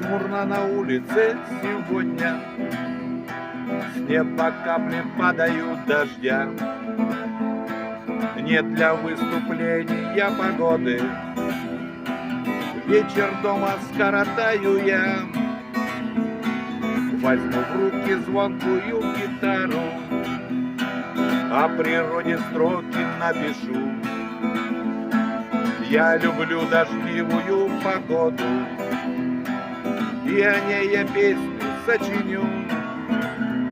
Пасмурно на улице сегодня, с неба капли падают дождя. Нет для выступления погоды, вечер дома скоротаю я. Возьму в руки звонкую гитару, о природе строки напишу. Я люблю дождливую погоду, и о ней я песню сочиню.